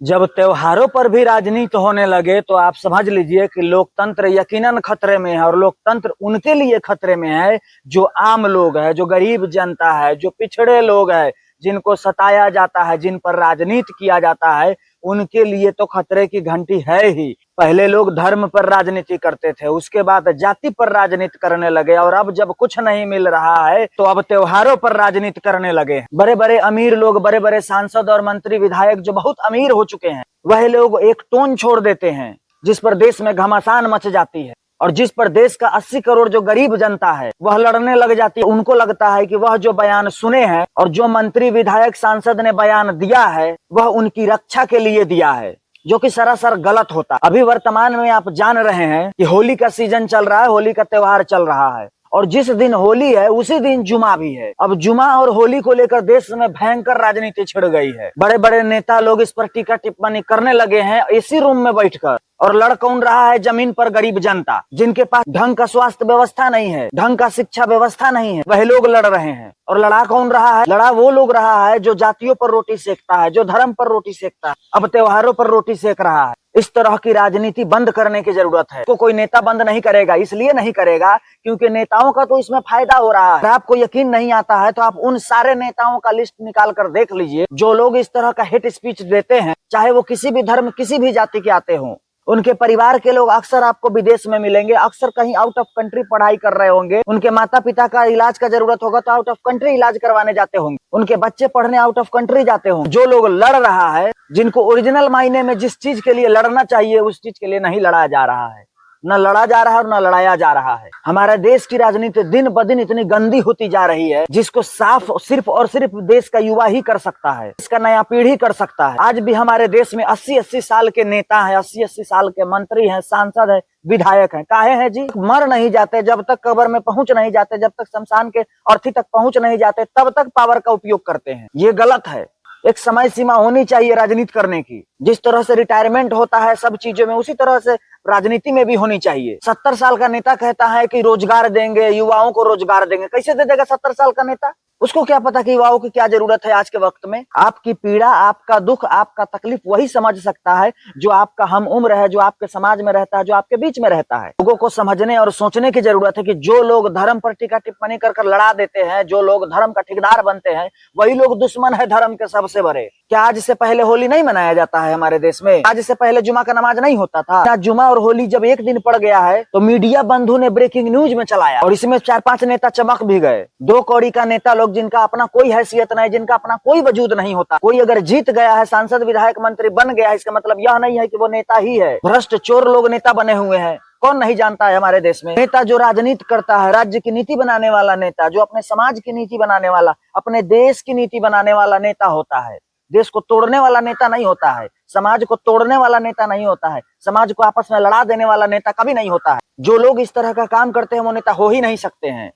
जब त्योहारों पर भी राजनीति होने लगे तो आप समझ लीजिए कि लोकतंत्र यकीनन खतरे में है। और लोकतंत्र उनके लिए खतरे में है जो आम लोग है, जो गरीब जनता है, जो पिछड़े लोग है, जिनको सताया जाता है, जिन पर राजनीति किया जाता है, उनके लिए तो खतरे की घंटी है ही। पहले लोग धर्म पर राजनीति करते थे, उसके बाद जाति पर राजनीति करने लगे, और अब जब कुछ नहीं मिल रहा है तो अब त्योहारों पर राजनीति करने लगे। बड़े बड़े अमीर लोग, बड़े बड़े सांसद और मंत्री विधायक जो बहुत अमीर हो चुके हैं, वह लोग एक टोन छोड़ देते हैं जिस पर देश में घमासान मच जाती है, और जिस पर देश का 80 करोड़ जो गरीब जनता है वह लड़ने लग जाती है। उनको लगता है कि वह जो बयान सुने हैं और जो मंत्री विधायक सांसद ने बयान दिया है वह उनकी रक्षा के लिए दिया है, जो कि सरासर गलत होता। अभी वर्तमान में आप जान रहे हैं कि होली का सीजन चल रहा है, होली का त्योहार चल रहा है, और जिस दिन होली है उसी दिन जुमा भी है। अब जुमा और होली को लेकर देश में भयंकर राजनीति छिड़ गई है। बड़े बड़े नेता लोग इस पर टीका टिप्पणी करने लगे हैं एसी रूम में बैठकर, और लड़ कौन रहा है? जमीन पर गरीब जनता, जिनके पास ढंग का स्वास्थ्य व्यवस्था नहीं है, ढंग का शिक्षा व्यवस्था नहीं है, वही लोग लड़ रहे हैं। और लड़ा कौन रहा है? लड़ा वो लोग रहा है जो जातियों पर रोटी सेकता है, जो धर्म पर रोटी सेकता है, अब त्योहारों पर रोटी सेक रहा है। इस तरह की राजनीति बंद करने की जरूरत है। कोई नेता बंद नहीं करेगा, इसलिए नहीं करेगा क्योंकि नेताओं का तो इसमें फायदा हो रहा है। अगर आपको यकीन नहीं आता है तो आप उन सारे नेताओं का लिस्ट निकाल कर देख लीजिए जो लोग इस तरह का हेट स्पीच देते हैं, चाहे वो किसी भी धर्म, किसी भी जाति के आते हों। उनके परिवार के लोग अक्सर आपको विदेश में मिलेंगे, अक्सर कहीं आउट ऑफ कंट्री पढ़ाई कर रहे होंगे। उनके माता पिता का इलाज का जरूरत होगा तो आउट ऑफ कंट्री इलाज करवाने जाते होंगे, उनके बच्चे पढ़ने आउट ऑफ कंट्री जाते होंगे। जो लोग लड़ रहा है, जिनको ओरिजिनल मायने में जिस चीज के लिए लड़ना चाहिए उस चीज के लिए नहीं लड़ा जा रहा है, न लड़ा जा रहा है और न लड़ाया जा रहा है। हमारे देश की राजनीति दिन ब दिन इतनी गंदी होती जा रही है जिसको साफ सिर्फ और सिर्फ देश का युवा ही कर सकता है, इसका नया पीढ़ी कर सकता है। आज भी हमारे देश में 80-80 साल के नेता हैं, 80-80 साल के मंत्री हैं, सांसद हैं, विधायक हैं। काहे हैं जी? मर नहीं जाते, जब तक कब्र में पहुंच नहीं जाते, जब तक शमशान के अर्थी तक पहुंच नहीं जाते, तब तक पावर का उपयोग करते हैं। ये गलत है। एक समय सीमा होनी चाहिए राजनीति करने की। जिस तरह से रिटायरमेंट होता है सब चीजों में, उसी तरह से राजनीति में भी होनी चाहिए। 70 साल का नेता कहता है कि रोजगार देंगे, युवाओं को रोजगार देंगे। कैसे दे देगा 70 साल का नेता? उसको क्या पता कि युवाओं की क्या जरूरत है आज के वक्त में। आपकी पीड़ा, आपका दुख, आपका तकलीफ वही समझ सकता है जो आपका हम उम्र है, जो आपके समाज में रहता है, जो आपके बीच में रहता है। लोगों को समझने और सोचने की जरूरत है कि जो लोग धर्म पर टीका टिप्पणी कर लड़ा देते हैं, जो लोग धर्म का ठेकेदार बनते हैं, वही लोग दुश्मन है धर्म के सबसे बड़े। क्या आज से पहले होली नहीं मनाया जाता है हमारे देश में? आज से पहले जुमा का नमाज नहीं होता था? जुमा और होली जब एक दिन पड़ गया है तो मीडिया बंधु ने ब्रेकिंग न्यूज में चलाया, और इसमें 4-5 नेता चमक भी गए। 2 कौड़ी का नेता लोग, जिनका अपना कोई हैसियत नहीं, जिनका अपना कोई वजूद नहीं होता। कोई अगर जीत गया है, सांसद विधायक मंत्री बन गया है, इसका मतलब यह नहीं है कि वो नेता ही है। भ्रष्ट चोर लोग नेता बने हुए हैं। कौन नहीं जानता है हमारे देश में? नेता जो राजनीति करता है, राज्य की नीति बनाने वाला नेता, जो अपने समाज की नीति बनाने वाला, अपने देश की नीति बनाने वाला नेता होता है। देश को तोड़ने वाला नेता नहीं होता है, समाज को तोड़ने वाला नेता नहीं होता है, समाज को आपस में लड़ा देने वाला नेता कभी नहीं होता है। जो लोग इस तरह का काम करते हैं वो नेता हो ही नहीं सकते हैं।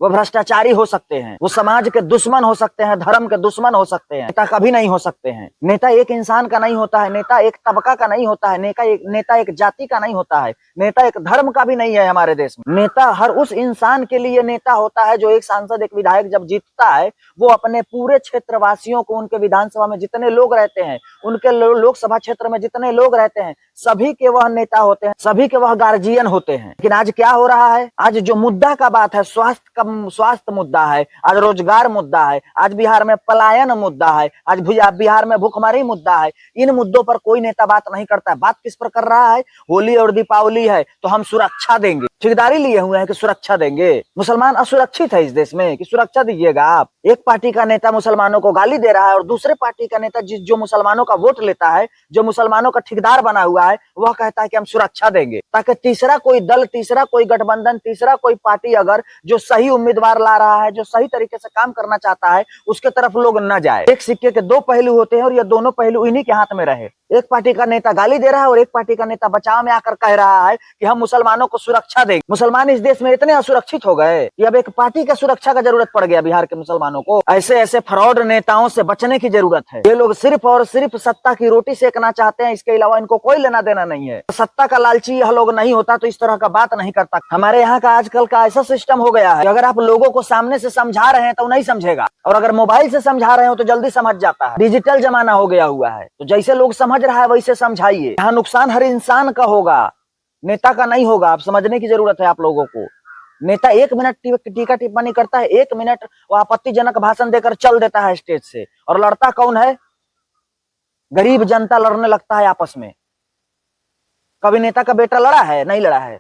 वो भ्रष्टाचारी हो सकते हैं, वो समाज के दुश्मन हो सकते हैं, धर्म के दुश्मन हो सकते हैं, नेता कभी नहीं हो सकते हैं। नेता एक इंसान का नहीं होता है, नेता एक तबका का नहीं होता है, नेता एक जाति का नहीं होता है, नेता एक धर्म का भी नहीं है हमारे देश में। नेता हर उस इंसान के लिए नेता होता है जो एक सांसद, एक विधायक जब जीतता है, वो अपने पूरे क्षेत्रवासियों को, उनके विधानसभा में जितने लोग रहते हैं, उनके लोकसभा क्षेत्र में जितने लोग रहते हैं, सभी के वह नेता होते हैं, सभी के वह गार्जियन होते हैं। लेकिन आज क्या हो रहा है? आज जो मुद्दा का बात है, स्वास्थ्य मुद्दा है, आज रोजगार मुद्दा है, आज बिहार में पलायन मुद्दा है, आज बिहार में भूखमरी मुद्दा है। इन मुद्दों पर कोई नेता बात नहीं करता है। बात किस पर कर रहा है? होली और दीपावली है तो हम सुरक्षा देंगे, ठेकेदारी लिए हुए हैं कि सुरक्षा देंगे। मुसलमान असुरक्षित है इस देश में कि सुरक्षा दीजिएगा आप। एक पार्टी का नेता मुसलमानों को गाली दे रहा है और दूसरे पार्टी का नेता जो मुसलमानों का वोट लेता है, जो मुसलमानों का ठेकेदार बना हुआ है, वह कहता है कि हम सुरक्षा देंगे, ताकि तीसरा कोई दल, तीसरा कोई गठबंधन, तीसरा कोई पार्टी अगर जो सही उम्मीदवार ला रहा है, जो सही तरीके से काम करना चाहता है, उसके तरफ लोग न जाए। एक सिक्के के 2 पहलू होते हैं और ये दोनों पहलू इन्हीं के हाथ में रहे। एक पार्टी का नेता गाली दे रहा है और एक पार्टी का नेता बचाव में आकर कह रहा है कि हम मुसलमानों को सुरक्षा देंगे। मुसलमान इस देश में इतने असुरक्षित हो गए कि अब एक पार्टी का सुरक्षा का जरूरत पड़ गया बिहार के मुसलमानों को। ऐसे ऐसे फ्रॉड नेताओं से बचने की जरूरत है। ये लोग सिर्फ और सिर्फ सत्ता की रोटी सेकना चाहते हैं, इसके अलावा इनको कोई लेना देना नहीं है। सत्ता का लालची यह लोग नहीं होता तो इस तरह का बात नहीं करता। हमारे यहाँ का आजकल का ऐसा सिस्टम हो गया है कि अगर आप लोगों को सामने से समझा रहे हैं तो नहीं समझेगा, और अगर मोबाइल से समझा रहे हो तो जल्दी समझ जाता है। डिजिटल जमाना हो गया हुआ है, तो जैसे लोग समझ रहा है वैसे समझाइए। यहाँ नुकसान हर इंसान का होगा, नेता का नहीं होगा। आप समझने की जरूरत है आप लोगों को। नेता 1 मिनट टीका टिप्पणी करता है, 1 मिनट वो आपत्तिजनक भाषण देकर चल देता है स्टेज से, और लड़ता कौन है? गरीब जनता लड़ने लगता है आपस में। कभी नेता का बेटा लड़ा है? नहीं लड़ा है।